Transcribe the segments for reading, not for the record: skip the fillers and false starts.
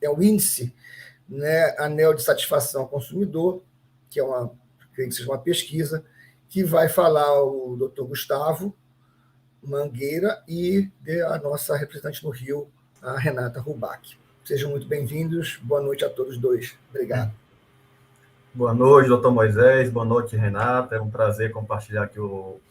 é o índice, né, Anel de Satisfação ao Consumidor, que é creio que seja uma pesquisa, que vai falar o doutor Gustavo Mangueira e a nossa representante no Rio, a Renata Rubac. Sejam muito bem-vindos. Boa noite a todos dois. Obrigado. Boa noite, doutor Moisés. Boa noite, Renata. É um prazer compartilhar aqui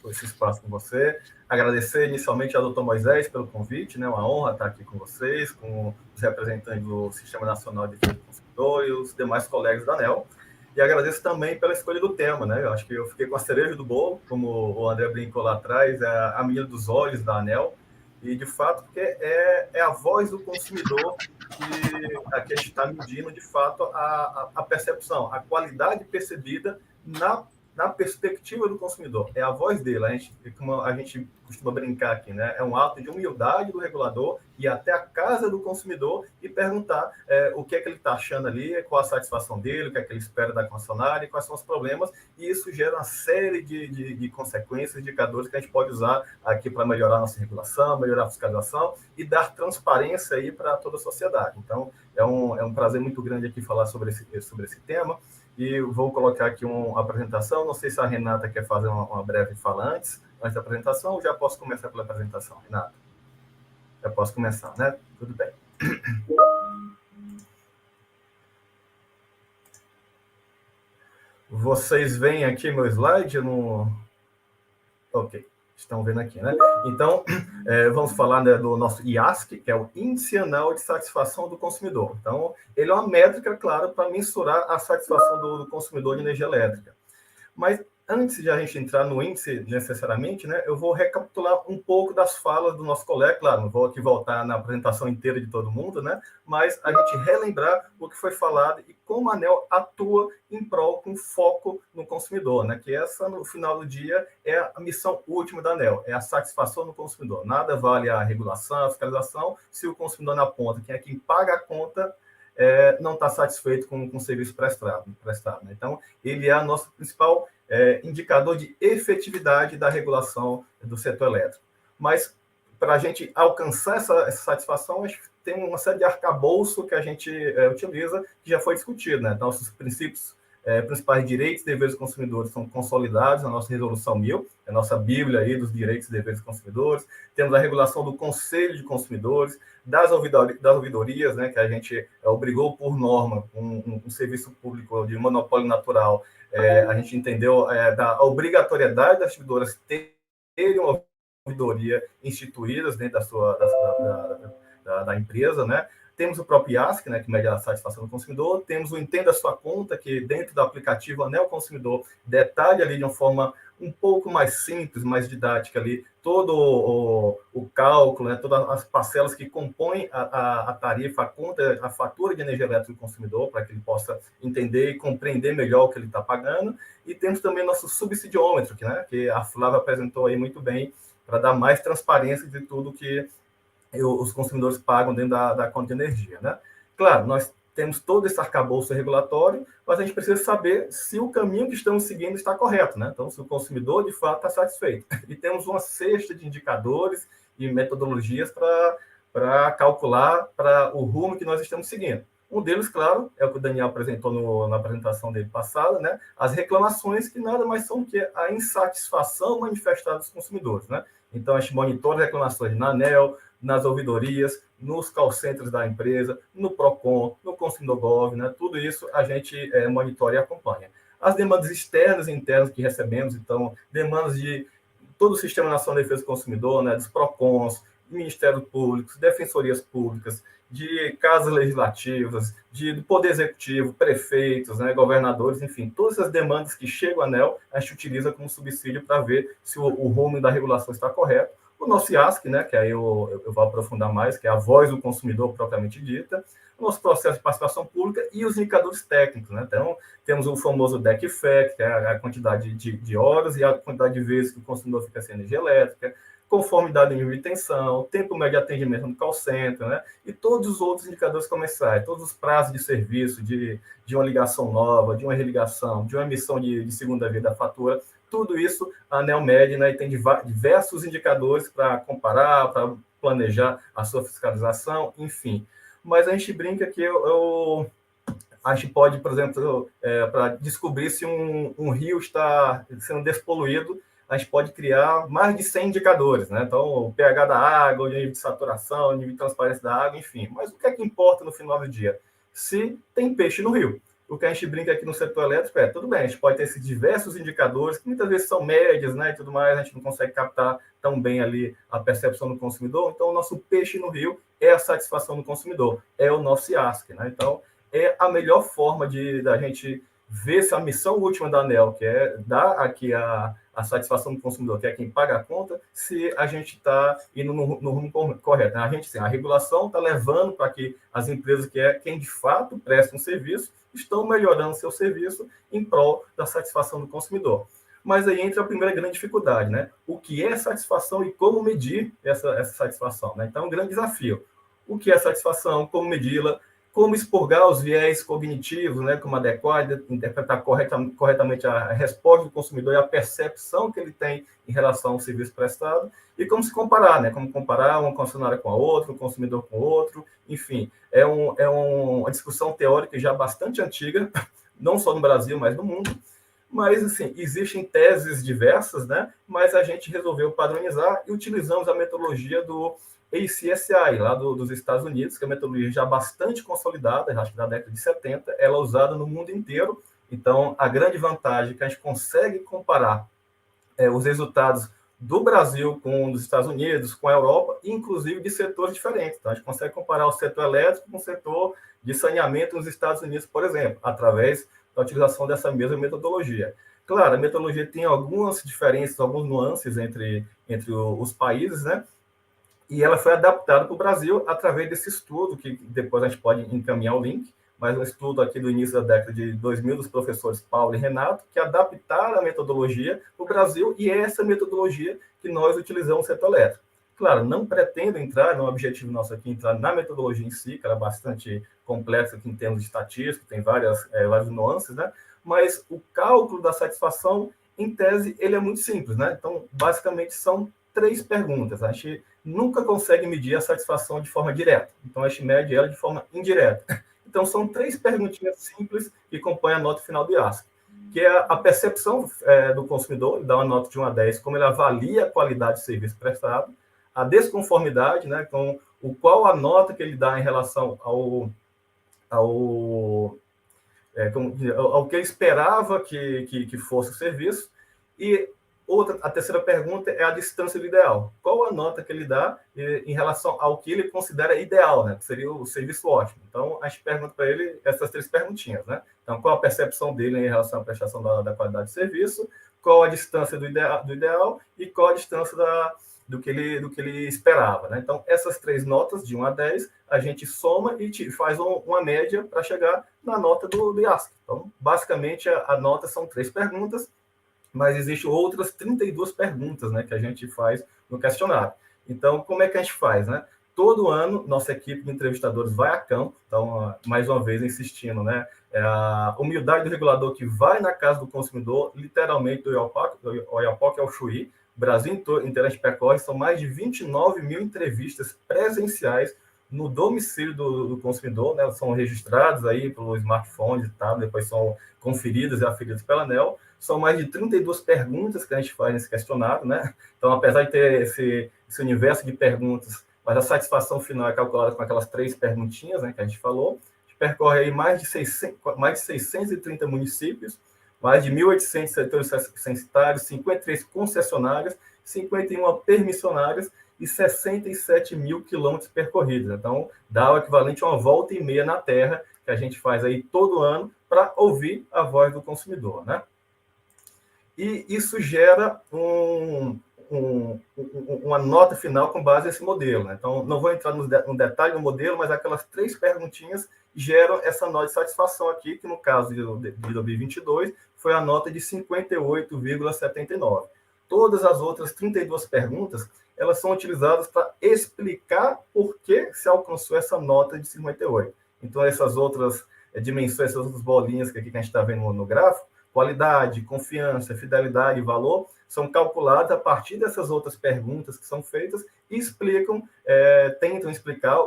esse espaço com você. Agradecer inicialmente ao doutor Moisés pelo convite, né? Uma honra estar aqui com vocês, com os representantes do Sistema Nacional de Defesa do Consumidor e os demais colegas da ANEEL. E agradeço também pela escolha do tema, né? Eu acho que eu fiquei com a cereja do bolo, como o André brincou lá atrás, é a menina dos olhos da ANEEL. E, de fato, porque é a voz do consumidor que aqui a gente está medindo, de fato, a percepção, a qualidade percebida na perspectiva do consumidor. É a voz dele. Como a gente costuma brincar aqui, né? É um ato de humildade do regulador ir até a casa do consumidor e perguntar o que é que ele está achando ali, qual a satisfação dele, o que é que ele espera da concessionária, quais são os problemas, e isso gera uma série de consequências, indicadores que a gente pode usar aqui para melhorar a nossa regulação, melhorar a fiscalização e dar transparência aí para toda a sociedade. Então, é um prazer muito grande aqui falar sobre esse tema. E vou colocar aqui uma apresentação. Não sei se a Renata quer fazer uma breve fala antes da apresentação, ou já posso começar pela apresentação, Renata? Já posso começar, né? Tudo bem. Vocês veem aqui meu slide? Ok, estão vendo aqui, né? Então, vamos falar, né, do nosso IASC, que é o Índice Anual de Satisfação do Consumidor. Então, ele é uma métrica, claro, para mensurar a satisfação do consumidor de energia elétrica. Mas, antes de a gente entrar no índice, necessariamente, né, eu vou recapitular um pouco das falas do nosso colega. Claro, não vou aqui voltar na apresentação inteira de todo mundo, né, mas a gente relembrar o que foi falado e como a ANEEL atua em prol, com foco no consumidor, né, que essa, no final do dia, é a missão última da ANEEL, é a satisfação do consumidor. Nada vale a regulação, a fiscalização, se o consumidor na ponta, que é quem paga a conta, não está satisfeito com o serviço prestado, né? Então, ele é o nosso principal indicador de efetividade da regulação do setor elétrico. Mas, para a gente alcançar essa satisfação, a gente tem uma série de arcabouço que a gente utiliza, que já foi discutido, né? Então, nossos princípios principais direitos e deveres dos consumidores são consolidados na nossa Resolução 1000, a nossa Bíblia aí dos direitos e deveres dos consumidores. Temos a regulação do Conselho de Consumidores, das ouvidorias, né, que a gente obrigou por norma, um serviço público de monopólio natural, a gente entendeu da obrigatoriedade das distribuidoras terem uma ouvidoria instituídas dentro da empresa, né? Temos o próprio IASC, né, que mede a satisfação do consumidor. Temos o Entenda a Sua Conta, que dentro do aplicativo ANEEL Consumidor detalha ali de uma forma um pouco mais simples, mais didática ali, todo o cálculo, né, todas as parcelas que compõem a tarifa, a conta, a fatura de energia elétrica do consumidor, para que ele possa entender e compreender melhor o que ele está pagando. E temos também nosso subsidiômetro, que a Flávia apresentou aí muito bem, para dar mais transparência de tudo que os consumidores pagam dentro da conta de energia, né? Claro, nós temos todo esse arcabouço regulatório, mas a gente precisa saber se o caminho que estamos seguindo está correto, né? Então, se o consumidor, de fato, está satisfeito. E temos uma cesta de indicadores e metodologias para calcular para o rumo que nós estamos seguindo. Um deles, claro, é o que o Daniel apresentou na apresentação dele passada, né? As reclamações, que nada mais são que a insatisfação manifestada dos consumidores, né? Então, a gente monitora reclamações na ANEEL, nas ouvidorias, nos call centers da empresa, no PROCON, no Consumidor Gov, né? Tudo isso a gente monitora e acompanha. As demandas externas e internas que recebemos, então, demandas de todo o Sistema Nacional de Defesa do Consumidor, né? Dos PROCONs, Ministérios Públicos, Defensorias Públicas, de casas legislativas, do Poder Executivo, prefeitos, né, governadores, enfim, todas as demandas que chegam à ANEEL, a gente utiliza como subsídio para ver se o rumo da regulação está correto. O nosso IASC, né, que aí eu vou aprofundar mais, que é a voz do consumidor propriamente dita, o nosso processo de participação pública e os indicadores técnicos, né? Então, temos o famoso DEC-FEC, que é a quantidade de horas e a quantidade de vezes que o consumidor fica sem energia elétrica, conformidade em nível de tensão, tempo médio de atendimento no call center, né? E todos os outros indicadores comerciais, todos os prazos de serviço, de uma ligação nova, de uma religação, de uma emissão de segunda via da fatura, tudo isso a ANEEL mede, né, e tem diversos indicadores para comparar, para planejar a sua fiscalização, enfim. mas a gente brinca que a gente pode, por exemplo, para descobrir se um rio está sendo despoluído, a gente pode criar mais de 100 indicadores, né? Então, o pH da água, o nível de saturação, o nível de transparência da água, enfim. Mas o que é que importa no final do dia? Se tem peixe no rio. O que a gente brinca aqui no setor elétrico tudo bem, a gente pode ter esses diversos indicadores, que muitas vezes são médias, né, e tudo mais, a gente não consegue captar tão bem ali a percepção do consumidor. Então, o nosso peixe no rio é a satisfação do consumidor, é o nosso IASC, né? Então, é a melhor forma da gente ver se a missão última da ANEEL, que é dar aqui a satisfação do consumidor, que é quem paga a conta, se a gente está indo no rumo correto. A gente, sim, a regulação está levando para que as empresas, que é quem de fato presta um serviço, estão melhorando seu serviço em prol da satisfação do consumidor. Mas aí entra a primeira grande dificuldade, né? O que é satisfação e como medir essa satisfação, né? Então, é um grande desafio. O que é satisfação, como medi-la, como expurgar os viés cognitivos, né, como adequar, interpretar corretamente a resposta do consumidor e a percepção que ele tem em relação ao serviço prestado, e como se comparar, né, como comparar uma concessionária com a outra, um consumidor com o outro, enfim, é uma discussão teórica já bastante antiga, não só no Brasil, mas no mundo. Mas, assim, existem teses diversas, né, mas a gente resolveu padronizar e utilizamos a metodologia do ACSI, lá dos Estados Unidos, que é uma metodologia já bastante consolidada, acho que da década de 70, ela é usada no mundo inteiro. Então, a grande vantagem é que a gente consegue comparar os resultados do Brasil com os Estados Unidos, com a Europa, inclusive de setores diferentes. Então, a gente consegue comparar o setor elétrico com o setor de saneamento nos Estados Unidos, por exemplo, através da utilização dessa mesma metodologia. Claro, a metodologia tem algumas diferenças, algumas nuances entre os países, né? E ela foi adaptada para o Brasil através desse estudo, que depois a gente pode encaminhar o link, mas um estudo aqui do início da década de 2000 dos professores Paulo e Renato, que adaptaram a metodologia para o Brasil, e é essa metodologia que nós utilizamos no setor elétrico. Claro, não pretendo entrar, não é o objetivo nosso aqui entrar na metodologia em si, que ela é bastante complexa aqui em termos de estatística, tem várias nuances, né? Mas o cálculo da satisfação, em tese, ele é muito simples, né? Então, basicamente, são 3 perguntas. A gente nunca consegue medir a satisfação de forma direta. Então, a gente mede ela de forma indireta. Então, são 3 perguntinhas simples que compõem a nota final do IASC, que é a percepção do consumidor, ele dá uma nota de 1 a 10, como ele avalia a qualidade do serviço prestado, a desconformidade, né, com qual a nota que ele dá em relação ao que ele esperava que fosse o serviço, e a terceira pergunta é a distância do ideal. Qual a nota que ele dá em relação ao que ele considera ideal, né? Que seria o serviço ótimo. Então, a gente pergunta para ele essas 3 perguntinhas, né? Então, qual a percepção dele em relação à prestação da qualidade de serviço, qual a distância do ideal e qual a distância do que ele esperava, né? Então, essas 3 notas, de 1 a 10, a gente soma e faz uma média para chegar na nota do IASC. Então, basicamente, a nota são 3 perguntas, mas existem outras 32 perguntas, né, que a gente faz no questionário. Então, como é que a gente faz, né? Todo ano, nossa equipe de entrevistadores vai a campo, então, mais uma vez, insistindo, né? A humildade do regulador que vai na casa do consumidor, literalmente, do Oiapoque ao Chuí, Brasil inteiro a gente percorre, são mais de 29 mil entrevistas presenciais no domicílio do consumidor, né? São registrados aí pelo smartphone e tal, depois são conferidas e aferidas pela ANEEL. São mais de 32 perguntas que a gente faz nesse questionário, né? Então, apesar de ter esse universo de perguntas, mas a satisfação final é calculada com aquelas 3 perguntinhas, né, que a gente falou. A gente percorre aí mais de 630 municípios, mais de 1.800 setores censitários, 53 concessionárias, 51 permissionárias e 67 mil quilômetros percorridos. Então, dá o equivalente a uma volta e meia na Terra, que a gente faz aí todo ano para ouvir a voz do consumidor, né? E isso gera uma nota final com base nesse modelo, né? Então, não vou entrar no detalhe do modelo, mas aquelas 3 perguntinhas geram essa nota de satisfação aqui, que no caso de 2022 foi a nota de 58,79. Todas as outras 32 perguntas, elas são utilizadas para explicar por que se alcançou essa nota de 58. Então, essas outras dimensões, essas outras bolinhas que aqui que a gente está vendo no gráfico, qualidade, confiança, fidelidade e valor são calculados a partir dessas outras perguntas que são feitas e explicam, tentam explicar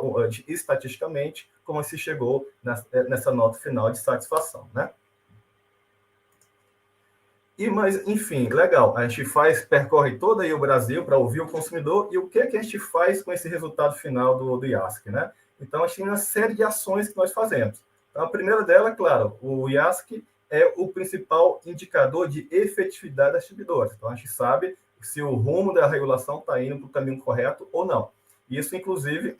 estatisticamente como se chegou nessa nota final de satisfação, né? Mas, enfim, legal, a gente percorre todo aí o Brasil para ouvir o consumidor e o que a gente faz com esse resultado final do IASC, né? Então, a gente tem uma série de ações que nós fazemos. Então, a primeira dela, claro, o IASC é o principal indicador de efetividade das distribuidoras. Então, a gente sabe se o rumo da regulação está indo para o caminho correto ou não. Isso, inclusive,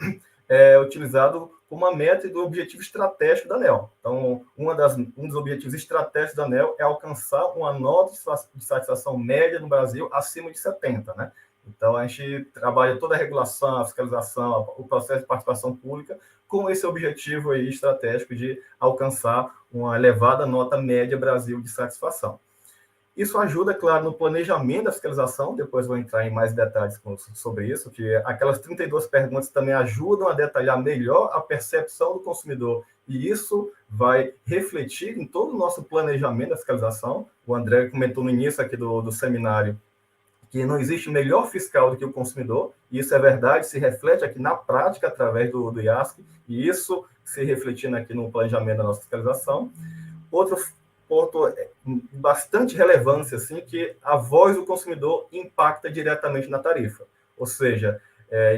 é utilizado como uma meta do objetivo estratégico da ANEEL. Então, um dos objetivos estratégicos da ANEEL é alcançar uma nota de satisfação média no Brasil acima de 70, né? Então, a gente trabalha toda a regulação, a fiscalização, o processo de participação pública com esse objetivo aí estratégico de alcançar uma elevada nota média Brasil de satisfação. Isso ajuda, claro, no planejamento da fiscalização, depois vou entrar em mais detalhes sobre isso, que aquelas 32 perguntas também ajudam a detalhar melhor a percepção do consumidor, e isso vai refletir em todo o nosso planejamento da fiscalização. O André comentou no início aqui do seminário que não existe melhor fiscal do que o consumidor, e isso é verdade, se reflete aqui na prática através do IASC, e isso se refletindo aqui no planejamento da nossa fiscalização. Outro ponto bastante relevância, assim, que a voz do consumidor impacta diretamente na tarifa. Ou seja,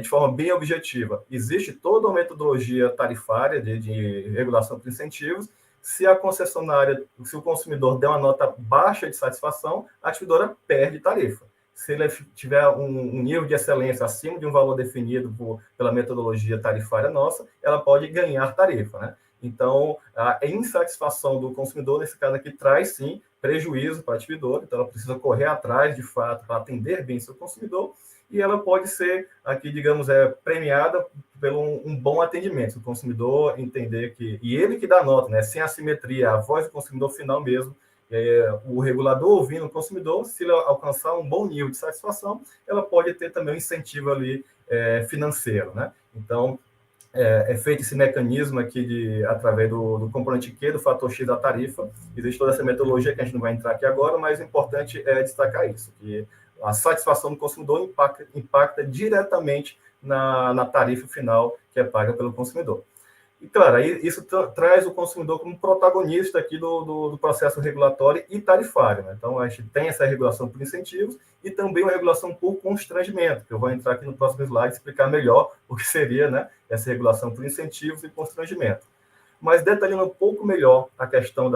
de forma bem objetiva, existe toda uma metodologia tarifária de regulação por incentivos. Se a concessionária, se o consumidor der uma nota baixa de satisfação, a distribuidora perde tarifa. Se ele tiver um nível de excelência acima de um valor definido pela metodologia tarifária nossa, ela pode ganhar tarifa, né? Então, a insatisfação do consumidor, nesse caso aqui, traz, sim, prejuízo para a distribuidora, então ela precisa correr atrás, de fato, para atender bem seu consumidor, e ela pode ser, aqui, digamos, premiada pelo um bom atendimento, se o consumidor entender que... E ele que dá nota, né? Sem assimetria, a voz do consumidor final mesmo, o regulador ouvindo o consumidor, se ele alcançar um bom nível de satisfação, ela pode ter também um incentivo ali financeiro, né? Então, é feito esse mecanismo aqui através do componente Q, do fator X da tarifa. Existe toda essa metodologia que a gente não vai entrar aqui agora, mas o importante é destacar isso, que a satisfação do consumidor impacta diretamente na tarifa final que é paga pelo consumidor. E, claro, aí isso traz o consumidor como protagonista aqui do processo regulatório e tarifário, né? Então, a gente tem essa regulação por incentivos e também uma regulação por constrangimento, que eu vou entrar aqui no próximo slide e explicar melhor o que seria, né, essa regulação por incentivos e constrangimento. Mas, detalhando um pouco melhor a questão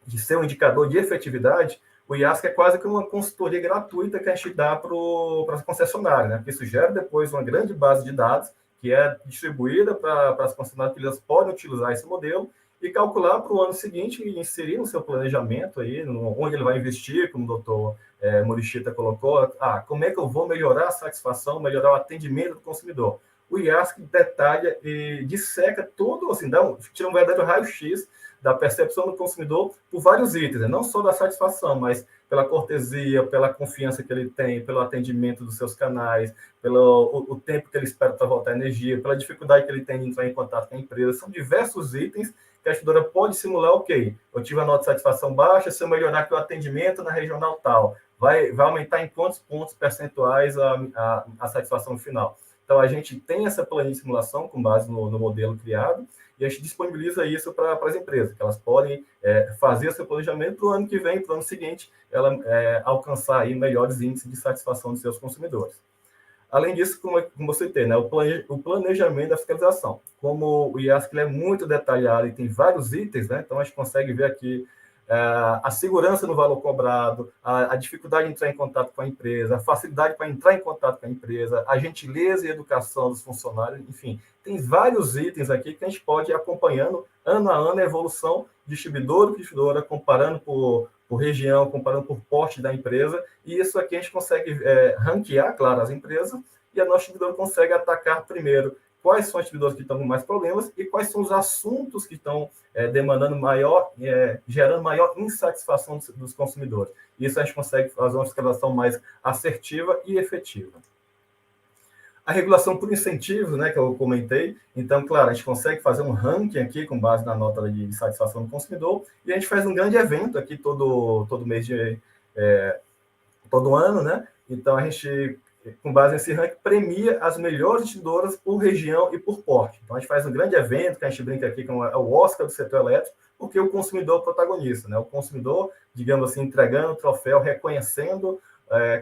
de ser um indicador de efetividade, o IASC é quase que uma consultoria gratuita que a gente dá para as concessionárias, né? Porque isso gera depois uma grande base de dados que é distribuída para as concessionárias, que elas podem utilizar esse modelo e calcular para o ano seguinte e inserir no seu planejamento aí, onde ele vai investir, como o doutor Morishita colocou, como é que eu vou melhorar a satisfação, melhorar o atendimento do consumidor. O IASC detalha e disseca todo, assim, tira um verdadeiro raio-x da percepção do consumidor por vários itens, né? Não só da satisfação, mas pela cortesia, pela confiança que ele tem, pelo atendimento dos seus canais, pelo o tempo que ele espera para voltar a energia, pela dificuldade que ele tem de entrar em contato com a empresa. São diversos itens que a distribuidora pode simular, ok, eu tive a nota de satisfação baixa, se eu melhorar aqui o atendimento na regional tal, vai aumentar em quantos pontos percentuais a satisfação final. Então, a gente tem essa planilha de simulação com base no modelo criado, e a gente disponibiliza isso para as empresas, que elas podem fazer seu planejamento para o ano que vem, para o ano seguinte, ela alcançar aí melhores índices de satisfação dos seus consumidores. Além disso, como você tem, né, o planejamento da fiscalização. Como o IASC é muito detalhado e tem vários itens, né, então a gente consegue ver aqui a segurança no valor cobrado, a dificuldade de entrar em contato com a empresa, a facilidade para entrar em contato com a empresa, a gentileza e educação dos funcionários, enfim, tem vários itens aqui que a gente pode ir acompanhando ano a ano a evolução distribuidor por distribuidora, comparando por região, comparando por porte da empresa, e isso aqui a gente consegue ranquear, claro, as empresas, e a nossa distribuidora consegue atacar primeiro quais são as distribuidoras que estão com mais problemas e quais são os assuntos que estão demandando gerando maior insatisfação dos consumidores. Isso a gente consegue fazer uma fiscalização mais assertiva e efetiva. A regulação por incentivos, né, que eu comentei, então, claro, a gente consegue fazer um ranking aqui com base na nota de satisfação do consumidor, e a gente faz um grande evento aqui todo mês todo ano, né? Então, a gente, com base nesse ranking, premia as melhores distribuidoras por região e por porte. Então, a gente faz um grande evento, que a gente brinca aqui com o Oscar do setor elétrico, porque o consumidor é o protagonista, né? O consumidor, digamos assim, entregando o troféu, reconhecendo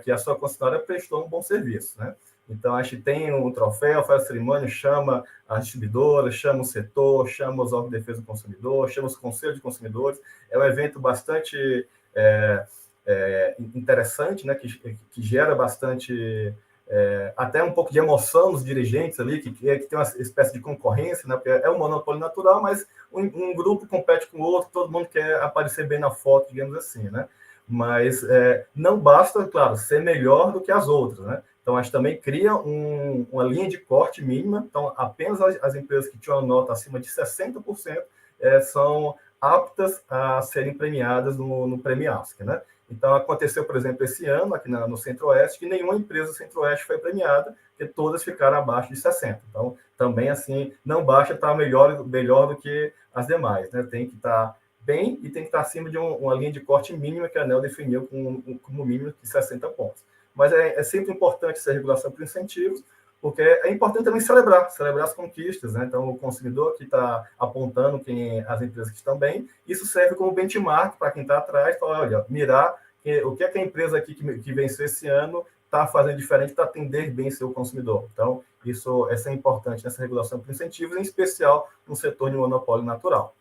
que a sua concessionária prestou um bom serviço, né? Então, a gente tem um troféu, faz a cerimônia, chama as distribuidoras, chama o setor, chama os órgãos de defesa do consumidor, chama os conselhos de consumidores. É um evento bastante interessante, né, que gera bastante, até um pouco de emoção nos dirigentes ali, que tem uma espécie de concorrência, né, porque é um monopólio natural, mas um grupo compete com o outro, todo mundo quer aparecer bem na foto, digamos assim, né? Mas não basta, claro, ser melhor do que as outras, né? Então, a gente também cria uma linha de corte mínima. Então, apenas as empresas que tinham uma nota acima de 60% são aptas a serem premiadas no Prêmio ASC, né? Então, aconteceu, por exemplo, esse ano, aqui no Centro-Oeste, que nenhuma empresa do Centro-Oeste foi premiada, porque todas ficaram abaixo de 60. Então, também, assim, não basta estar melhor do que as demais, né? Tem que estar bem e tem que estar acima de uma linha de corte mínima que a ANEEL definiu como mínimo de 60 pontos. Mas é sempre importante essa regulação por incentivos, porque é importante também celebrar as conquistas, né? Então, o consumidor que está apontando as empresas que estão bem, isso serve como benchmark para quem está atrás, para, olha, mirar o que é que a empresa aqui que venceu esse ano está fazendo diferente para atender bem seu consumidor. Então, essa é importante nessa regulação por incentivos, em especial no setor de monopólio natural.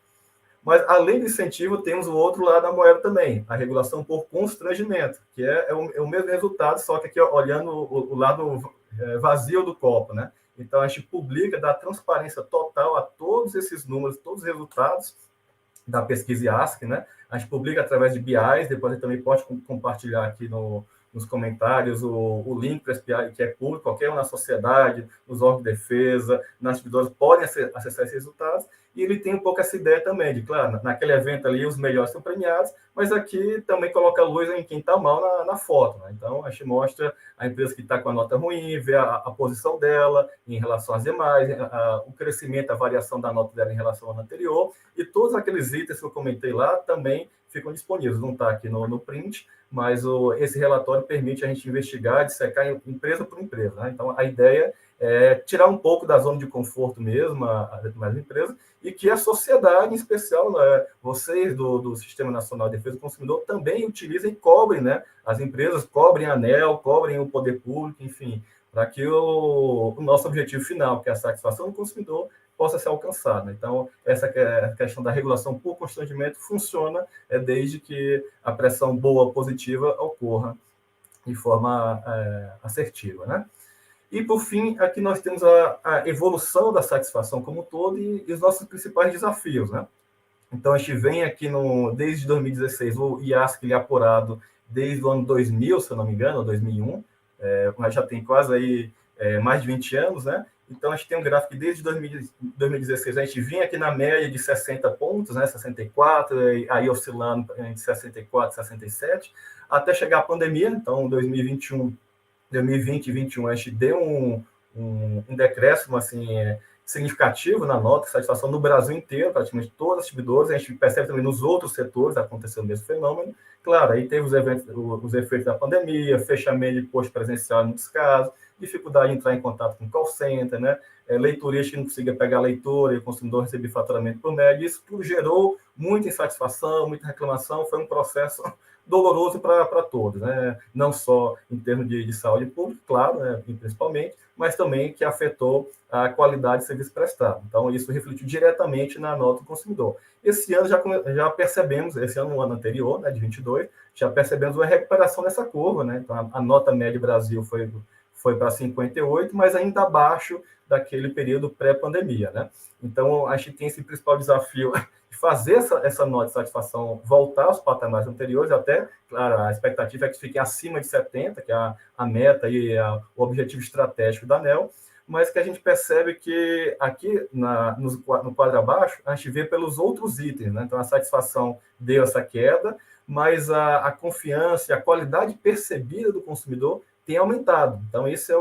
Mas, além do incentivo, temos o outro lado da moeda também, a regulação por constrangimento, que é o mesmo resultado, só que aqui olhando o lado vazio do copo, né? Então, a gente publica, dá transparência total a todos esses números, todos os resultados da pesquisa IASC, né? A gente publica através de BIs, depois a gente também pode compartilhar aqui nos comentários o link para esse BI, que é público, qualquer um na sociedade, nos órgãos de defesa, nas distribuidoras podem acessar esses resultados, e ele tem um pouco essa ideia também de, claro, naquele evento ali os melhores são premiados, mas aqui também coloca a luz em quem está mal na foto, né? Então, a gente mostra a empresa que está com a nota ruim, vê a posição dela em relação às demais, o crescimento, a variação da nota dela em relação ao ano anterior, e todos aqueles itens que eu comentei lá também ficam disponíveis. Não está aqui no print, mas esse relatório permite a gente investigar, dissecar empresa por empresa, né? Então, a ideia é tirar um pouco da zona de conforto mesmo, das empresas, e que a sociedade, em especial, né, vocês do Sistema Nacional de Defesa do Consumidor, também utilizem e cobrem, né? As empresas cobrem a ANEEL, cobrem o poder público, enfim, para que o nosso objetivo final, que é a satisfação do consumidor, possa ser alcançado. Então, essa questão da regulação por constrangimento funciona desde que a pressão boa, positiva, ocorra de forma assertiva, né? E, por fim, aqui nós temos a evolução da satisfação como um todo e os nossos principais desafios, né? Então, a gente vem aqui desde 2016, o IASC ele é apurado desde o ano 2000, se eu não me engano, 2001, mas já tem quase aí mais de 20 anos, né? Então, a gente tem um gráfico que desde 2016 a gente vinha aqui na média de 60 pontos, né? 64, aí oscilando entre 64 e 67, até chegar a pandemia. Então, 2020 e 2021, a gente deu um decréscimo assim, significativo na nota de satisfação no Brasil inteiro, praticamente todas as distribuidoras. A gente percebe também nos outros setores acontecendo o mesmo fenômeno. Claro, aí teve os efeitos da pandemia, fechamento de posto presencial em muitos casos, dificuldade de entrar em contato com o call center, né? Leitoria que não conseguia pegar a leitura e o consumidor recebia faturamento por média. Isso tudo gerou muita insatisfação, muita reclamação. Foi um processo doloroso para todos, né? Não só em termos de saúde pública, claro, né? Principalmente, mas também que afetou a qualidade de serviço prestado. Então, isso refletiu diretamente na nota do consumidor. Esse ano já percebemos, no ano anterior, né, de 22, já percebemos uma recuperação dessa curva, né? Então, a nota média Brasil foi para 58, mas ainda abaixo daquele período pré-pandemia, né? Então, a gente tem esse principal desafio de fazer essa nota de satisfação voltar aos patamares anteriores, até, claro, a expectativa é que fique acima de 70, que é a meta e o objetivo estratégico da ANEEL, mas que a gente percebe que aqui no quadro abaixo, a gente vê pelos outros itens, né? Então, a satisfação deu essa queda, mas a confiança e a qualidade percebida do consumidor tem aumentado. Então, isso é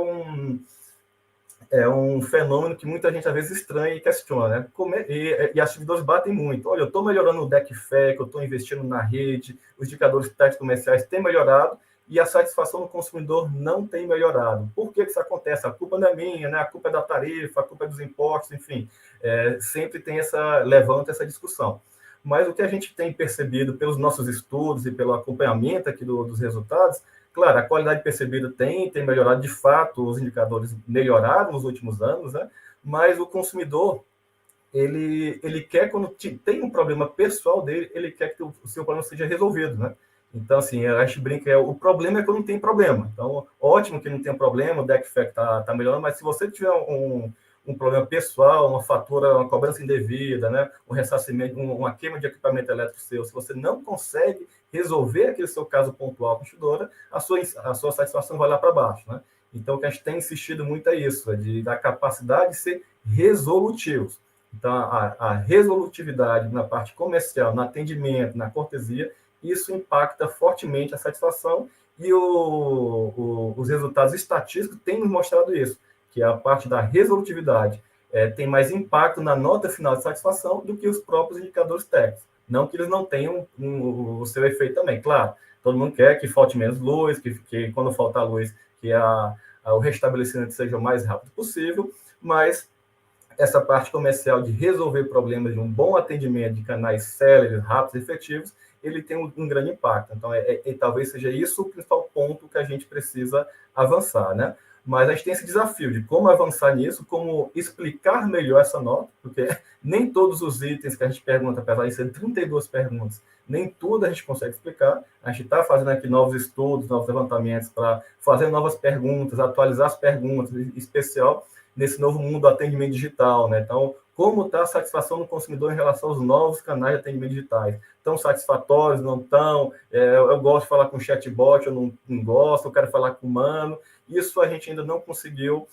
é um fenômeno que muita gente às vezes estranha e questiona, né? E as servidores batem muito. Olha, eu estou melhorando o DECFEC, eu estou investindo na rede, os indicadores técnicos comerciais têm melhorado e a satisfação do consumidor não tem melhorado. Por que isso acontece? A culpa não é minha, né? A culpa é da tarifa, a culpa é dos impostos, enfim. Sempre tem levanta essa discussão. Mas o que a gente tem percebido pelos nossos estudos e pelo acompanhamento aqui dos resultados, claro, a qualidade percebida tem melhorado de fato, os indicadores melhoraram nos últimos anos, né? Mas o consumidor, ele quer, quando tem um problema pessoal dele, ele quer que o seu problema seja resolvido, né? Então, assim, a gente brinca, o problema é quando não tem problema. Então, ótimo que não tem problema, o DECFEC está melhorando, mas se você tiver um problema pessoal, uma fatura, uma cobrança indevida, né? Um ressarcimento, uma queima de equipamento elétrico seu, se você não consegue resolver aquele seu caso pontual com a investidora, a sua satisfação vai lá para baixo, né? Então, o que a gente tem insistido muito é isso, da capacidade de ser resolutivos. Então, a resolutividade na parte comercial, no atendimento, na cortesia, isso impacta fortemente a satisfação e os resultados estatísticos têm nos mostrado isso, que a parte da resolutividade tem mais impacto na nota final de satisfação do que os próprios indicadores técnicos. Não que eles não tenham o seu efeito também, claro. Todo mundo quer que falte menos luz, que quando faltar luz, que o restabelecimento seja o mais rápido possível, mas essa parte comercial de resolver problemas, de um bom atendimento de canais céleres, rápidos e efetivos, ele tem um grande impacto. Então, talvez seja isso o principal ponto que a gente precisa avançar, né? Mas a gente tem esse desafio de como avançar nisso, como explicar melhor essa nota, porque nem todos os itens que a gente pergunta, apesar de ser 32 perguntas, nem tudo a gente consegue explicar. A gente está fazendo aqui novos estudos, novos levantamentos para fazer novas perguntas, atualizar as perguntas, em especial nesse novo mundo do atendimento digital, né? Então, como está a satisfação do consumidor em relação aos novos canais de atendimento digitais? Estão satisfatórios, não estão? Eu gosto de falar com chatbot, eu não gosto, eu quero falar com humano. Isso a gente ainda não conseguiu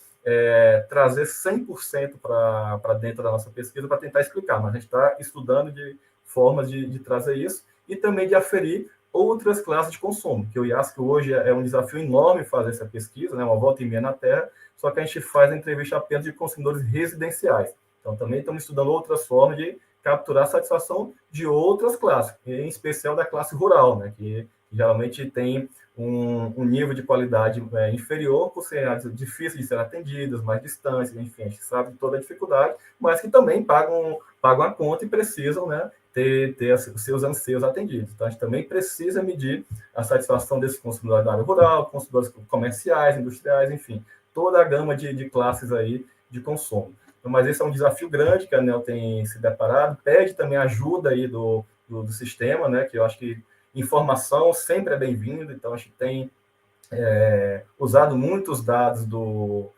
trazer 100% para dentro da nossa pesquisa para tentar explicar, mas a gente está estudando de formas de trazer isso e também de aferir outras classes de consumo, que o IASC hoje é um desafio enorme fazer essa pesquisa, né, uma volta e meia na Terra, só que a gente faz a entrevista apenas de consumidores residenciais. Então, também estamos estudando outras formas de capturar a satisfação de outras classes, em especial da classe rural, né, que geralmente tem um nível de qualidade inferior, por ser difíceis de ser atendidas, mais distantes, enfim, a gente sabe de toda a dificuldade, mas que também pagam a conta e precisam, né, ter os seus anseios atendidos. Então, a gente também precisa medir a satisfação desses consumidores da área rural, consumidores comerciais, industriais, enfim, toda a gama de classes aí de consumo. Então, mas esse é um desafio grande que a ANEEL tem se deparado, pede também ajuda aí do sistema, né, que eu acho que informação sempre é bem-vinda, então a gente tem usado muitos dados do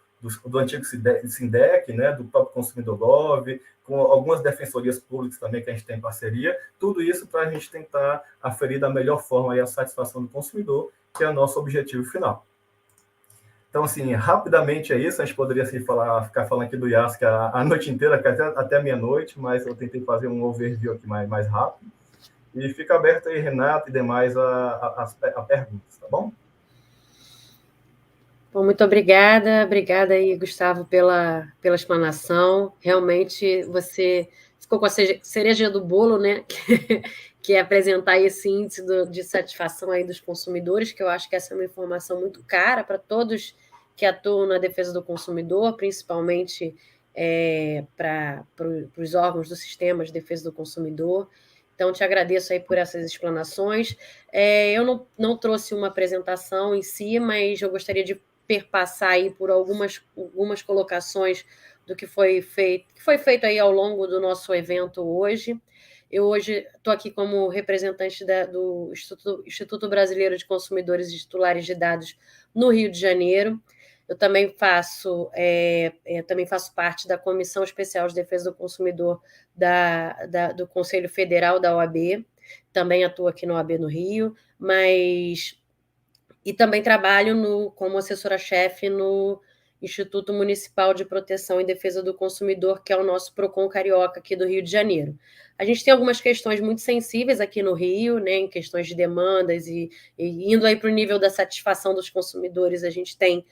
antigo SINDEC, né, do próprio Consumidor Gov, com algumas defensorias públicas também que a gente tem em parceria, tudo isso para a gente tentar aferir da melhor forma aí a satisfação do consumidor, que é o nosso objetivo final. Então, assim, rapidamente é isso, a gente poderia assim, ficar falando aqui do IASC a noite inteira, até meia-noite, mas eu tentei fazer um overview aqui mais rápido. E fica aberto aí, Renato e demais, a perguntas, tá bom? Bom, muito obrigada aí, Gustavo, pela explanação. Realmente, você ficou com a cereja do bolo, né? Que é apresentar esse índice de satisfação aí dos consumidores, que eu acho que essa é uma informação muito cara para todos que atuam na defesa do consumidor, principalmente para os órgãos do sistema de defesa do consumidor. Então, te agradeço aí por essas explanações. Eu não trouxe uma apresentação em si, mas eu gostaria de perpassar aí por algumas colocações do que foi feito aí ao longo do nosso evento hoje. Eu hoje estou aqui como representante do Instituto Brasileiro de Consumidores e Titulares de Dados no Rio de Janeiro. Eu também faço parte da Comissão Especial de Defesa do Consumidor do Conselho Federal da OAB, também atuo aqui na OAB no Rio, e também trabalho como assessora-chefe no Instituto Municipal de Proteção e Defesa do Consumidor, que é o nosso PROCON Carioca aqui do Rio de Janeiro. A gente tem algumas questões muito sensíveis aqui no Rio, né, em questões de demandas e indo aí para o nível da satisfação dos consumidores, a gente tem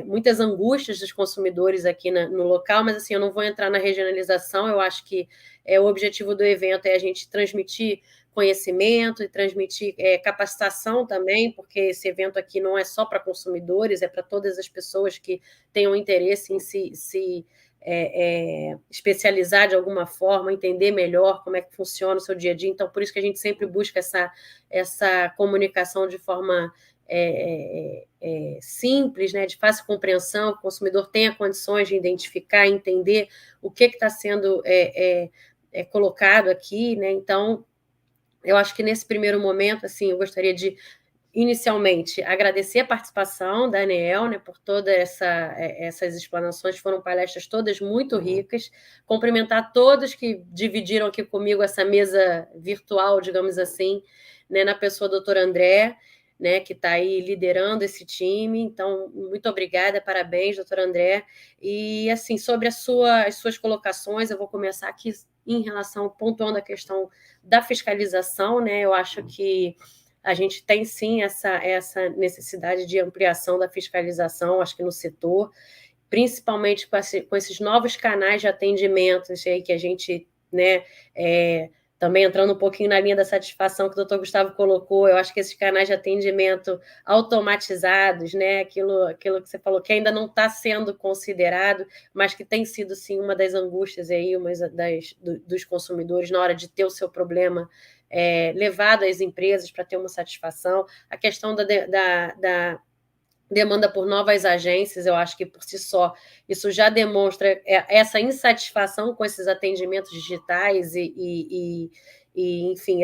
muitas angústias dos consumidores aqui no local, mas assim, eu não vou entrar na regionalização, eu acho que o objetivo do evento é a gente transmitir conhecimento e transmitir capacitação também, porque esse evento aqui não é só para consumidores, é para todas as pessoas que tenham interesse em se especializar de alguma forma, entender melhor como é que funciona o seu dia a dia. Então, por isso que a gente sempre busca essa comunicação de forma simples, né, de fácil compreensão, que o consumidor tenha condições de identificar, entender o que está sendo colocado aqui, né? Então, eu acho que nesse primeiro momento, assim, eu gostaria de, inicialmente, agradecer a participação da ANEEL, né, por todas essas explanações, foram palestras todas muito ricas, cumprimentar todos que dividiram aqui comigo essa mesa virtual, digamos assim, né, na pessoa do Dr. André, né, que está aí liderando esse time. Então, muito obrigada, parabéns, doutor André. E, assim, sobre as suas colocações, eu vou começar aqui em relação, pontuando a questão da fiscalização, né? Eu acho que a gente tem, sim, essa necessidade de ampliação da fiscalização, acho que no setor, principalmente com esses novos canais de atendimento aí que a gente, né, também entrando um pouquinho na linha da satisfação que o doutor Gustavo colocou, eu acho que esses canais de atendimento automatizados, né, aquilo que você falou, que ainda não está sendo considerado, mas que tem sido, sim, uma das angústias aí, dos consumidores na hora de ter o seu problema levado às empresas para ter uma satisfação. A questão da demanda por novas agências, eu acho que por si só isso já demonstra essa insatisfação com esses atendimentos digitais e enfim,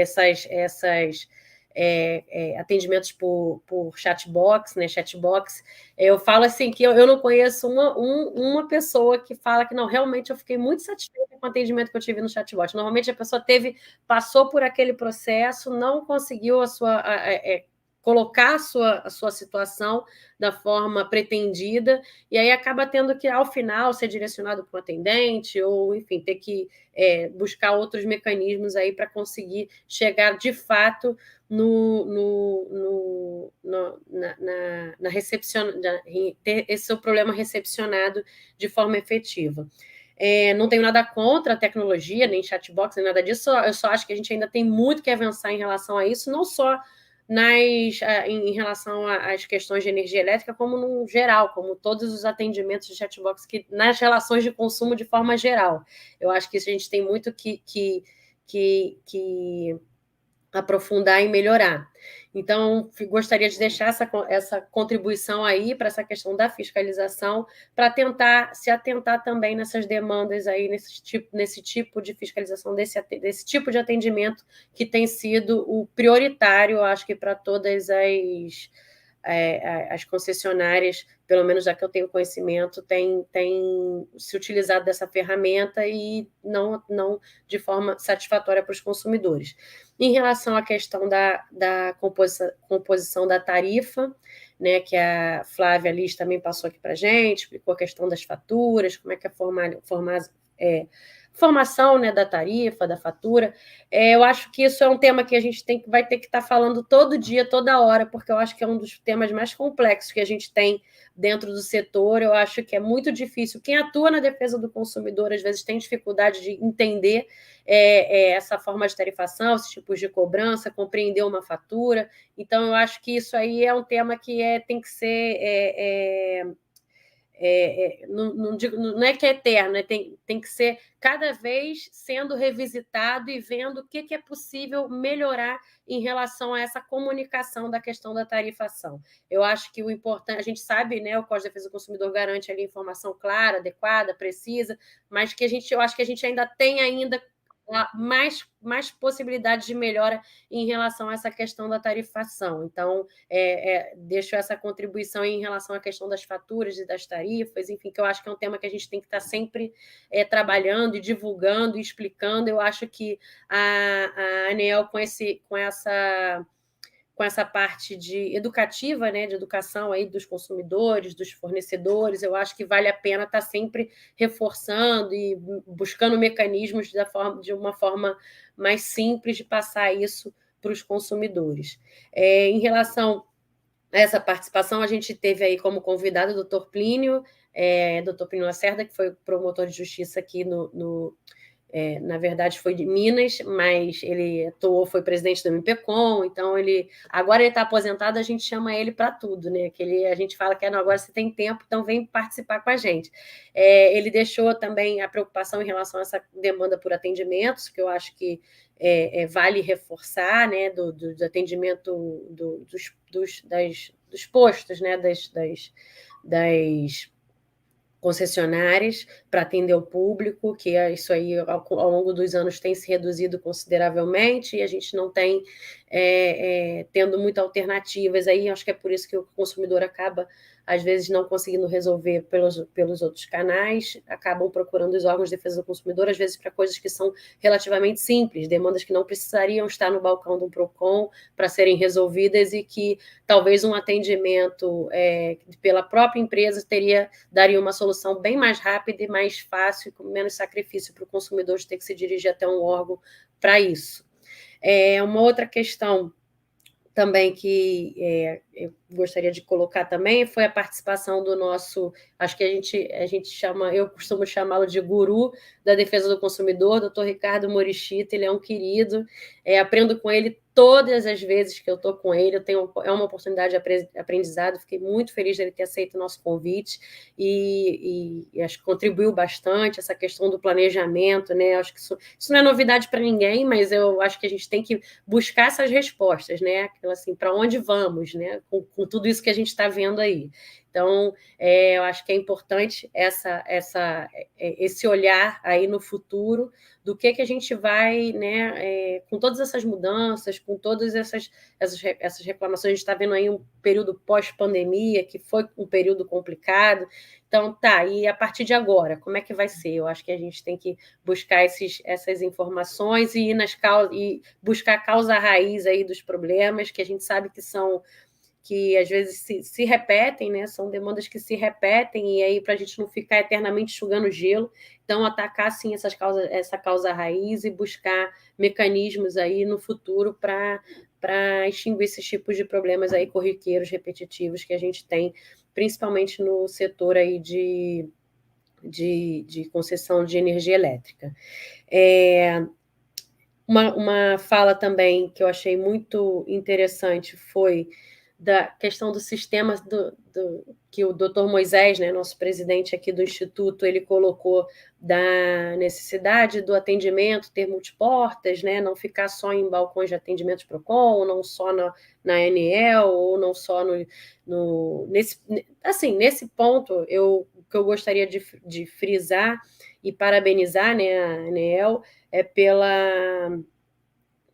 atendimentos por chatbox, né? Chatbox. Eu falo assim que eu não conheço uma pessoa que fala que não, realmente eu fiquei muito satisfeita com o atendimento que eu tive no chatbot. Normalmente a pessoa passou por aquele processo, não conseguiu colocar a sua situação da forma pretendida, e aí acaba tendo que, ao final, ser direcionado para um atendente, ou, enfim, ter que buscar outros mecanismos aí para conseguir chegar, de fato, ter esse seu problema recepcionado de forma efetiva. Não tenho nada contra a tecnologia, nem chatbox, nem nada disso, eu só acho que a gente ainda tem muito que avançar em relação a isso, não só em relação às questões de energia elétrica, como no geral, como todos os atendimentos de chatbox, nas relações de consumo de forma geral. Eu acho que isso a gente tem muito que aprofundar e melhorar. Então, gostaria de deixar essa contribuição aí para essa questão da fiscalização, para tentar se atentar também nessas demandas aí, nesse tipo de fiscalização, desse tipo de atendimento que tem sido o prioritário, eu acho que para todas as concessionárias, pelo menos já que eu tenho conhecimento, tem se utilizado dessa ferramenta e não de forma satisfatória para os consumidores. Em relação à questão da composição da tarifa, né, que a Flávia Liz também passou aqui para a gente, explicou a questão das faturas, como é que é formação, né, da tarifa, da fatura. Eu acho que isso é um tema que a gente vai ter que estar falando todo dia, toda hora, porque eu acho que é um dos temas mais complexos que a gente tem dentro do setor. Eu acho que é muito difícil. Quem atua na defesa do consumidor, às vezes, tem dificuldade de entender essa forma de tarifação, esses tipos de cobrança, compreender uma fatura. Então, eu acho que isso aí é um tema que tem que ser... não é que é eterno, né? Tem que ser cada vez sendo revisitado e vendo o que é possível melhorar em relação a essa comunicação da questão da tarifação. Eu acho que o importante, a gente sabe, né, o Código de Defesa do Consumidor garante ali informação clara, adequada, precisa, mas que eu acho que a gente ainda tem mais possibilidades de melhora em relação a essa questão da tarifação. Então, deixo essa contribuição em relação à questão das faturas e das tarifas, enfim, que eu acho que é um tema que a gente tem que estar sempre trabalhando e divulgando e explicando. Eu acho que a ANEEL, com com essa parte de educativa, né, de educação aí dos consumidores, dos fornecedores. Eu acho que vale a pena estar sempre reforçando e buscando mecanismos de uma forma mais simples de passar isso para os consumidores. Em relação a essa participação, a gente teve aí como convidado o Dr. Plínio Lacerda, que foi promotor de justiça aqui na verdade foi de Minas, mas ele atuou, foi presidente do MPCOM, então agora ele está aposentado, a gente chama ele para tudo, né? A gente fala que não, agora você tem tempo, então vem participar com a gente. Ele deixou também a preocupação em relação a essa demanda por atendimentos, que eu acho que vale reforçar, né? Do atendimento dos postos, né? Das concessionárias para atender o público, que isso aí ao longo dos anos tem se reduzido consideravelmente e a gente não tem tendo muitas alternativas aí, acho que é por isso que o consumidor acaba às vezes não conseguindo resolver pelos outros canais, acabam procurando os órgãos de defesa do consumidor, às vezes para coisas que são relativamente simples, demandas que não precisariam estar no balcão do PROCON para serem resolvidas e que talvez um atendimento pela própria empresa daria uma solução bem mais rápida e mais fácil e com menos sacrifício para o consumidor de ter que se dirigir até um órgão para isso. Uma outra questão também que eu gostaria de colocar também foi a participação do nosso, acho que a gente chama, eu costumo chamá-lo de guru da defesa do consumidor, doutor Ricardo Morichita, ele é um querido, aprendo com ele todas as vezes que eu estou com ele, é uma oportunidade de aprendizado, fiquei muito feliz de ele ter aceito o nosso convite e acho que contribuiu bastante essa questão do planejamento, né? Acho que isso não é novidade para ninguém, mas eu acho que a gente tem que buscar essas respostas, né? Assim, para onde vamos, né? Com tudo isso que a gente está vendo aí. Então, eu acho que é importante esse olhar aí no futuro do que a gente vai, né, com todas essas mudanças, com todas essas reclamações. A gente está vendo aí um período pós-pandemia, que foi um período complicado. Então, e a partir de agora, como é que vai ser? Eu acho que a gente tem que buscar essas informações e ir e buscar a causa raiz aí dos problemas, que a gente sabe que às vezes se repetem, né? São demandas que se repetem, e aí para a gente não ficar eternamente enxugando gelo, então atacar sim essa causa raiz e buscar mecanismos aí no futuro para extinguir esses tipos de problemas aí corriqueiros, repetitivos que a gente tem, principalmente no setor aí de concessão de energia elétrica. Uma fala também que eu achei muito interessante foi da questão do sistema que o doutor Moisés, né, nosso presidente aqui do Instituto, ele colocou da necessidade do atendimento ter multiportas, né, não ficar só em balcões de atendimento PROCON, não só na ANEEL, ou não só nesse ponto, o que eu gostaria de frisar e parabenizar, né, a ANEEL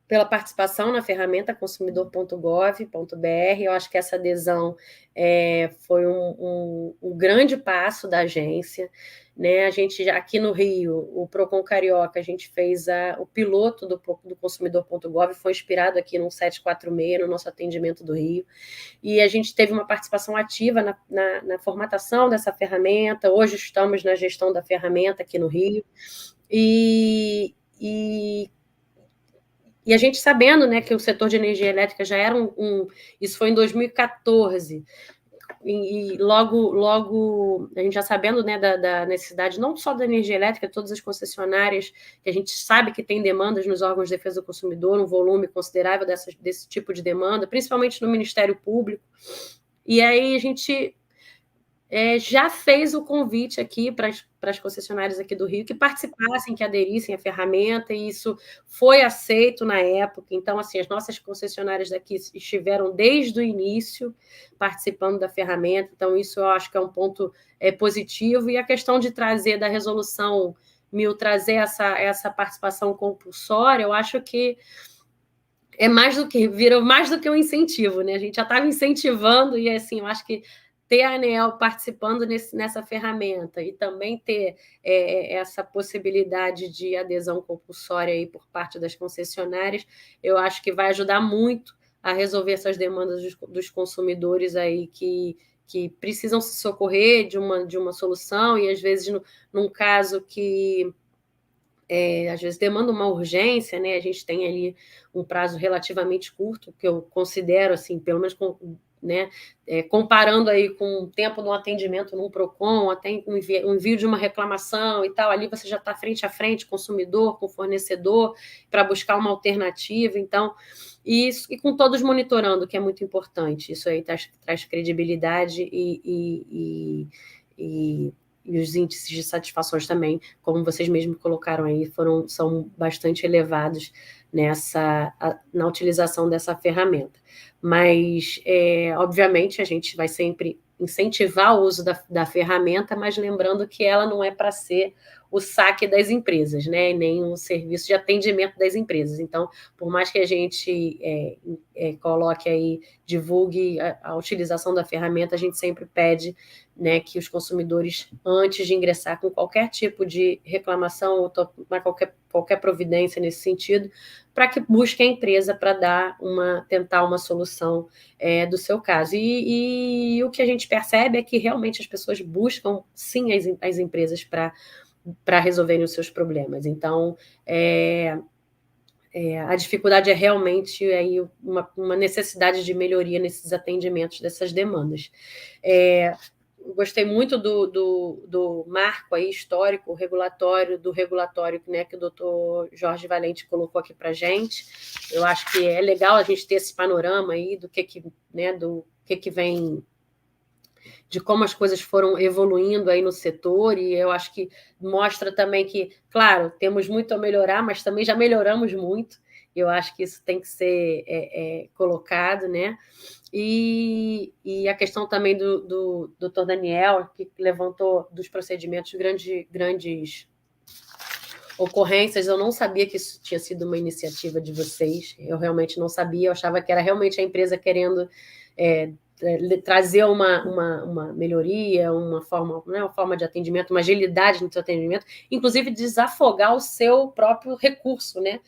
pela participação na ferramenta consumidor.gov.br. Eu acho que essa adesão foi um grande passo da agência, né? A gente, aqui no Rio, o PROCON Carioca, a gente fez o piloto do consumidor.gov, foi inspirado aqui no 746, no nosso atendimento do Rio, e a gente teve uma participação ativa na formatação dessa ferramenta. Hoje estamos na gestão da ferramenta aqui no Rio, e a gente sabendo, né, que o setor de energia elétrica já era isso foi em 2014, e logo a gente já sabendo, né, da necessidade não só da energia elétrica, todas as concessionárias, que a gente sabe que tem demandas nos órgãos de defesa do consumidor, um volume considerável desse tipo de demanda, principalmente no Ministério Público, e aí a gente já fez o convite aqui para as concessionárias aqui do Rio que participassem, que aderissem à ferramenta, e isso foi aceito na época. Então, assim, as nossas concessionárias daqui estiveram desde o início participando da ferramenta, então isso eu acho que é um ponto positivo. E a questão de trazer da resolução 1000, trazer essa participação compulsória, eu acho que virou mais do que um incentivo, né? A gente já estava incentivando, e assim, eu acho que ter a ANEEL participando nessa ferramenta e também ter essa possibilidade de adesão compulsória aí por parte das concessionárias, eu acho que vai ajudar muito a resolver essas demandas dos consumidores aí que precisam se socorrer de uma solução, e às vezes num caso que às vezes demanda uma urgência, né? A gente tem ali um prazo relativamente curto, que eu considero, assim, pelo menos né, comparando aí com o tempo de um atendimento num PROCON, até um envio de uma reclamação e tal, ali você já está frente a frente, consumidor com fornecedor, para buscar uma alternativa. Então, isso, e com todos monitorando, que é muito importante. Isso aí traz credibilidade e os índices de satisfações também, como vocês mesmos colocaram aí, são bastante elevados na utilização dessa ferramenta. Mas, obviamente, a gente vai sempre incentivar o uso da ferramenta, mas lembrando que ela não é para ser o saque das empresas, né? Nem um serviço de atendimento das empresas. Então, por mais que a gente coloque aí, divulgue a utilização da ferramenta, a gente sempre pede, né, que os consumidores, antes de ingressar com qualquer tipo de reclamação ou tomar qualquer providência nesse sentido, para que busque a empresa para tentar uma solução do seu caso. E o que a gente percebe é que realmente as pessoas buscam, sim, as empresas para resolverem os seus problemas. Então, a dificuldade é realmente aí uma necessidade de melhoria nesses atendimentos, dessas demandas. Gostei muito do marco aí histórico, do regulatório, né, que o doutor Jorge Valente colocou aqui para a gente. Eu acho que é legal a gente ter esse panorama aí do que vem, de como as coisas foram evoluindo aí no setor, e eu acho que mostra também que, claro, temos muito a melhorar, mas também já melhoramos muito. Eu acho que isso tem que ser colocado, né? E a questão também do doutor Daniel, que levantou dos procedimentos grandes ocorrências. Eu não sabia que isso tinha sido uma iniciativa de vocês, eu realmente não sabia, eu achava que era realmente a empresa querendo trazer uma melhoria, uma forma de atendimento, uma agilidade no seu atendimento, inclusive desafogar o seu próprio recurso, né,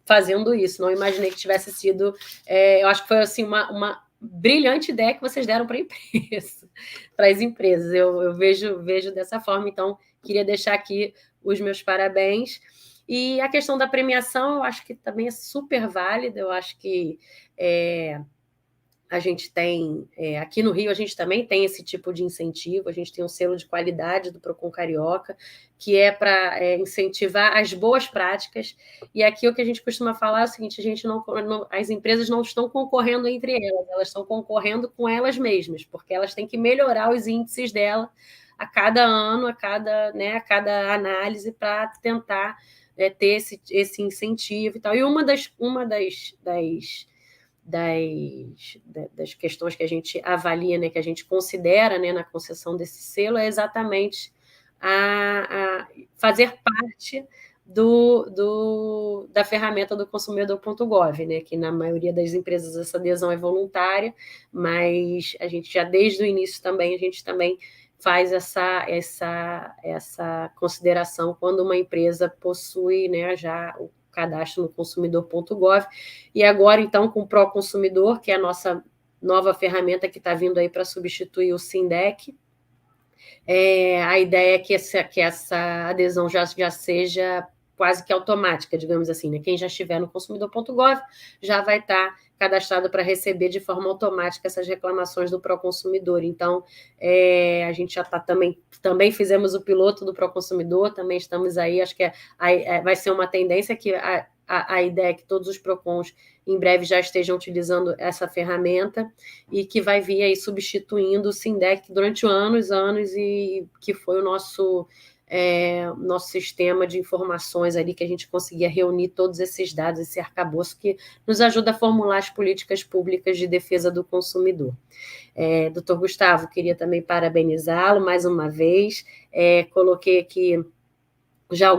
fazendo isso. Não imaginei que tivesse sido... eu acho que foi assim, uma brilhante ideia que vocês deram para a empresa, para as empresas. Eu vejo dessa forma. Então, queria deixar aqui os meus parabéns. E a questão da premiação, eu acho que também é super válida. Eu acho que a gente tem, aqui no Rio, a gente também tem esse tipo de incentivo. A gente tem um selo de qualidade do PROCON Carioca, que é para incentivar as boas práticas. E aqui o que a gente costuma falar é o seguinte: as empresas não estão concorrendo entre elas estão concorrendo com elas mesmas, porque elas têm que melhorar os índices dela a cada ano, a cada análise, para tentar ter esse incentivo e tal. E uma das questões que a gente avalia, né, que a gente considera, né, na concessão desse selo, é exatamente a fazer parte da ferramenta do consumidor.gov, né, que na maioria das empresas essa adesão é voluntária, mas a gente já desde o início também faz essa consideração quando uma empresa possui, né, já o cadastro no consumidor.gov. E agora, então, com o Proconsumidor, que é a nossa nova ferramenta que está vindo aí para substituir o SINDEC, a ideia é que essa adesão já seja quase que automática, digamos assim, né? Quem já estiver no consumidor.gov já vai estar cadastrado para receber de forma automática essas reclamações do Proconsumidor. Então, a gente já está também fizemos o piloto do Proconsumidor, também estamos aí, acho que vai ser uma tendência que a ideia é que todos os PROCONs em breve já estejam utilizando essa ferramenta e que vai vir aí substituindo o SINDEC durante anos, e que foi o nosso sistema de informações ali, que a gente conseguia reunir todos esses dados, esse arcabouço que nos ajuda a formular as políticas públicas de defesa do consumidor. Doutor Gustavo, queria também parabenizá-lo mais uma vez. Coloquei aqui já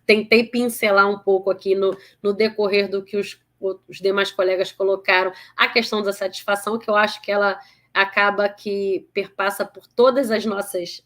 tentei pincelar um pouco aqui no decorrer do que os demais colegas colocaram, a questão da satisfação, que eu acho que ela acaba que perpassa por todas as nossas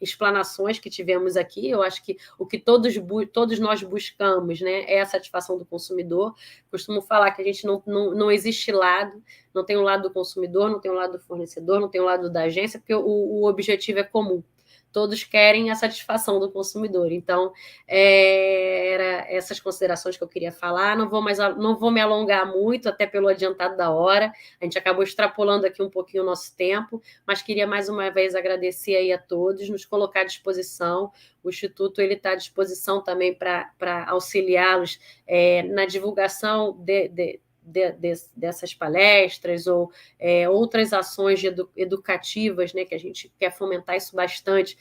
explanações que tivemos aqui. Eu acho que o que todos nós buscamos, né, é a satisfação do consumidor. Costumo falar que a gente não existe lado, não tem um lado do consumidor, não tem um lado do fornecedor, não tem um lado da agência, porque o objetivo é comum. Todos querem a satisfação do consumidor. Então, eram essas considerações que eu queria falar. Não vou me alongar muito, até pelo adiantado da hora. A gente acabou extrapolando aqui um pouquinho o nosso tempo, mas queria mais uma vez agradecer aí a todos, nos colocar à disposição. O Instituto está à disposição também para auxiliá-los na divulgação dessas palestras ou outras ações educativas, né, que a gente quer fomentar isso bastante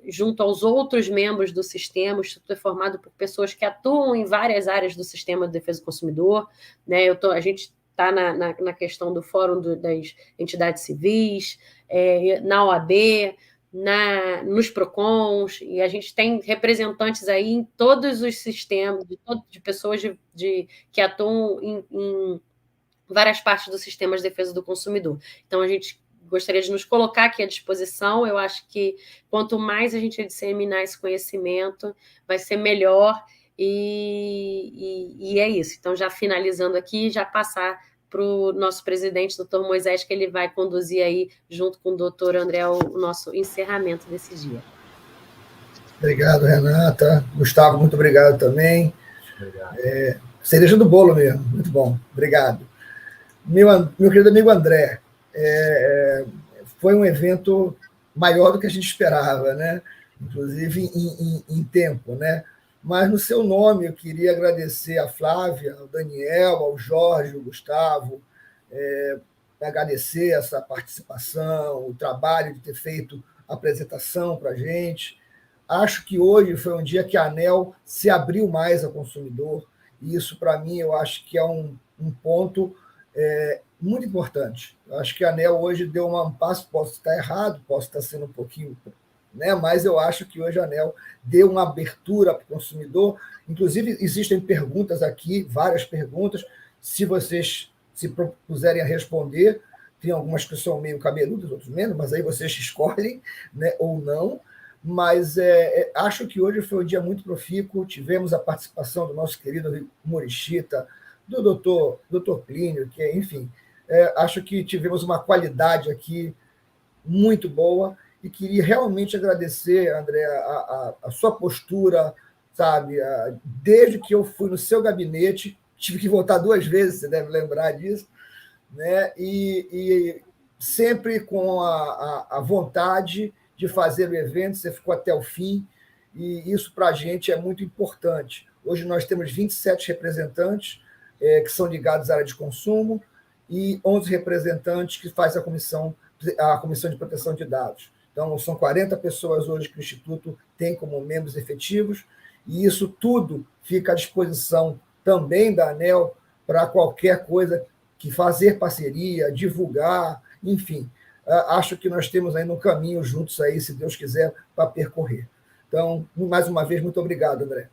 junto aos outros membros do sistema. O Instituto é formado por pessoas que atuam em várias áreas do sistema de defesa do consumidor, né? A gente está na questão do Fórum das Entidades Civis, na OAB, nos PROCONs, e a gente tem representantes aí em todos os sistemas, de pessoas que atuam em várias partes do sistema de defesa do consumidor. Então, a gente gostaria de nos colocar aqui à disposição. Eu acho que quanto mais a gente disseminar esse conhecimento, vai ser melhor, e é isso. Então, já finalizando aqui, já passar para o nosso presidente, doutor Moisés, que ele vai conduzir aí, junto com o doutor André, o nosso encerramento desse dia. Obrigado, Renata. Gustavo, muito obrigado também. Obrigado. Cereja do bolo mesmo, muito bom. Obrigado. Meu querido amigo André, foi um evento maior do que a gente esperava, né? Inclusive em tempo, né? Mas, no seu nome, eu queria agradecer a Flávia, ao Daniel, ao Jorge, ao Gustavo, agradecer essa participação, o trabalho de ter feito a apresentação para a gente. Acho que hoje foi um dia que a ANEEL se abriu mais ao consumidor, e isso, para mim, eu acho que é um ponto muito importante. Eu acho que a ANEEL hoje deu um passo, posso estar errado, posso estar sendo um pouquinho... né? Mas eu acho que hoje a ANEEL deu uma abertura para o consumidor. Inclusive, existem perguntas aqui, várias perguntas. Se vocês se propuserem a responder, tem algumas que são meio cabeludas, outras menos, mas aí vocês escolhem, né, ou não. Mas acho que hoje foi um dia muito profícuo. Tivemos a participação do nosso querido Morichita, do doutor Plínio, que, enfim, acho que tivemos uma qualidade aqui muito boa. E queria realmente agradecer, André, a sua postura, sabe? Desde que eu fui no seu gabinete, tive que voltar 2 vezes, você deve lembrar disso, né? E sempre com a vontade de fazer o evento, você ficou até o fim, e isso para a gente é muito importante. Hoje nós temos 27 representantes que são ligados à área de consumo e 11 representantes que fazem a Comissão de Proteção de Dados. Então, são 40 pessoas hoje que o Instituto tem como membros efetivos, e isso tudo fica à disposição também da ANEEL para qualquer coisa que fazer parceria, divulgar, enfim. Acho que nós temos ainda um caminho juntos aí, se Deus quiser, para percorrer. Então, mais uma vez, muito obrigado, André.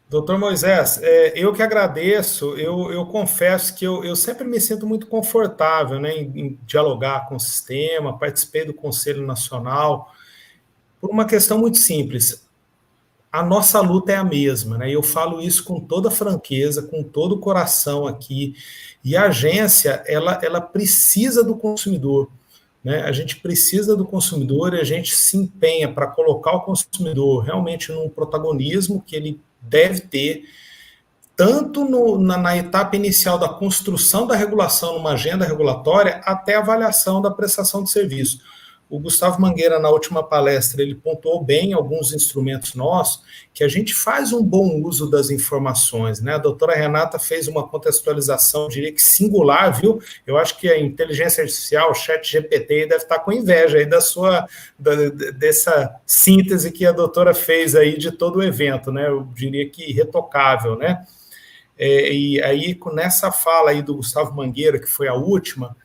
Doutor Moisés, eu que agradeço. Eu confesso que eu sempre me sinto muito confortável, né, em dialogar com o sistema. Participei do Conselho Nacional por uma questão muito simples. A nossa luta é a mesma, né? Eu falo isso com toda franqueza, com todo o coração aqui. E a agência, ela precisa do consumidor, né? A gente precisa do consumidor e a gente se empenha para colocar o consumidor realmente num protagonismo que ele deve ter, tanto na etapa inicial da construção da regulação numa agenda regulatória, até a avaliação da prestação de serviço. O Gustavo Mangueira, na última palestra, ele pontuou bem alguns instrumentos nossos, que a gente faz um bom uso das informações, né? A doutora Renata fez uma contextualização, diria que singular, viu? Eu acho que a inteligência artificial, o ChatGPT, deve estar com inveja aí dessa síntese que a doutora fez aí de todo o evento, né? Eu diria que irretocável, né? E aí, nessa fala aí do Gustavo Mangueira, que foi a última,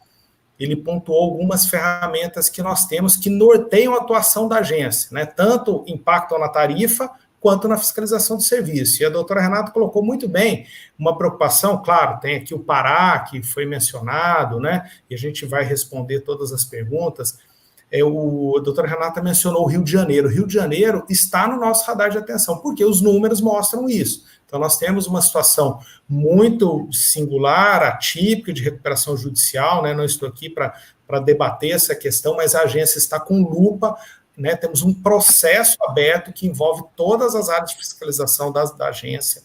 ele pontuou algumas ferramentas que nós temos que norteiam a atuação da agência, né? Tanto impactam na tarifa, quanto na fiscalização do serviço. E a doutora Renata colocou muito bem uma preocupação, claro, tem aqui o Pará, que foi mencionado, né? E a gente vai responder todas as perguntas. A doutora Renata mencionou o Rio de Janeiro. O Rio de Janeiro está no nosso radar de atenção, porque os números mostram isso. Então, nós temos uma situação muito singular, atípica de recuperação judicial, né? Não estou aqui para debater essa questão, mas a agência está com lupa, né? Temos um processo aberto que envolve todas as áreas de fiscalização da agência.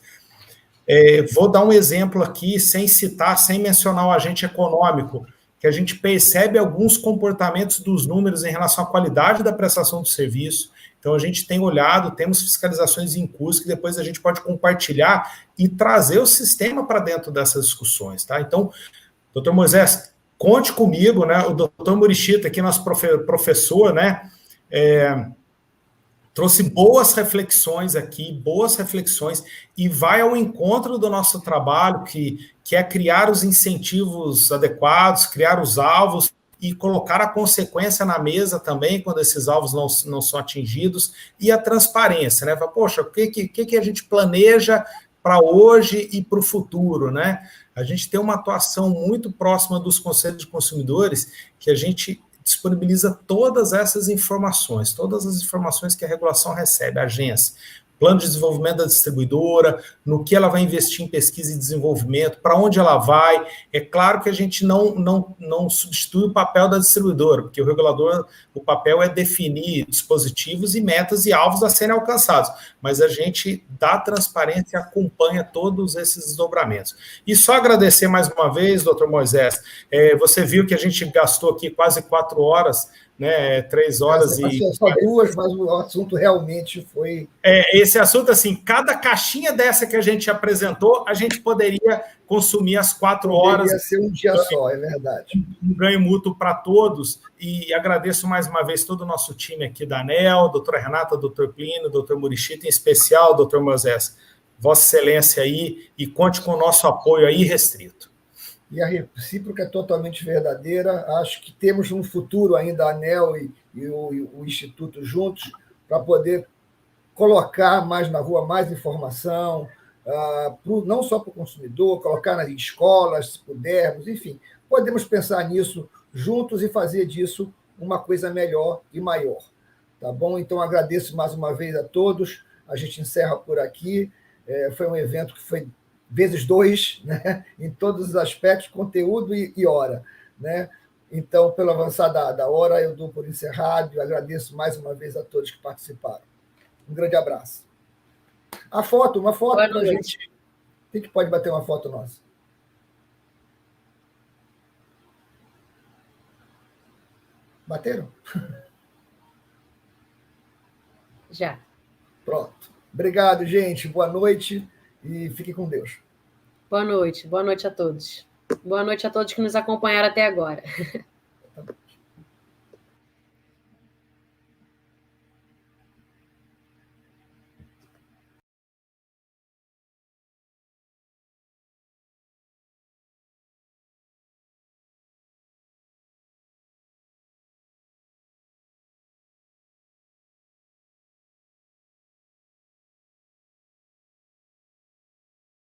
Vou dar um exemplo aqui, sem citar, sem mencionar o agente econômico, que a gente percebe alguns comportamentos dos números em relação à qualidade da prestação do serviço. Então, a gente tem olhado, temos fiscalizações em curso que depois a gente pode compartilhar e trazer o sistema para dentro dessas discussões, tá? Então, doutor Moisés, conte comigo, né? O doutor Murichita, aqui, nosso professor, né? Trouxe boas reflexões aqui, e vai ao encontro do nosso trabalho, que é criar os incentivos adequados, criar os alvos e colocar a consequência na mesa também, quando esses alvos não são atingidos, e a transparência, né? Poxa, o que a gente planeja para hoje e para o futuro, né? A gente tem uma atuação muito próxima dos conselhos de consumidores, que a gente disponibiliza todas essas informações, todas as informações que a regulação recebe, a agência, plano de desenvolvimento da distribuidora, no que ela vai investir em pesquisa e desenvolvimento, para onde ela vai. É claro que a gente não substitui o papel da distribuidora, porque o regulador, o papel é definir dispositivos e metas e alvos a serem alcançados, mas a gente dá transparência e acompanha todos esses desdobramentos. E só agradecer mais uma vez, doutor Moisés, você viu que a gente gastou aqui quase 4 horas, né, 3 horas só 2, mas o assunto realmente foi... Esse assunto, assim, cada caixinha dessa que a gente apresentou, a gente poderia consumir as 4 horas. Poderia ser um dia só, é verdade. Um ganho mútuo para todos, e agradeço mais uma vez todo o nosso time aqui da ANEEL, doutora Renata, doutor Plínio, doutor Murichita, em especial, doutor Moisés, Vossa Excelência aí, e conte com o nosso apoio aí restrito. E a recíproca é totalmente verdadeira. Acho que temos um futuro ainda, a ANEEL e o Instituto juntos, para poder colocar mais na rua mais informação, não só para o consumidor, colocar nas escolas, se pudermos, enfim. Podemos pensar nisso juntos e fazer disso uma coisa melhor e maior. Tá bom? Então, agradeço mais uma vez a todos. A gente encerra por aqui. Foi um evento que foi vezes 2, né? Em todos os aspectos, conteúdo e hora, né? Então, pelo avançar da hora, eu dou por encerrado e agradeço mais uma vez a todos que participaram. Um grande abraço. Uma foto para a gente. Quem que pode bater uma foto nossa? Bateram? Já. Pronto. Obrigado, gente. Boa noite e fiquem com Deus. Boa noite a todos. Boa noite a todos que nos acompanharam até agora.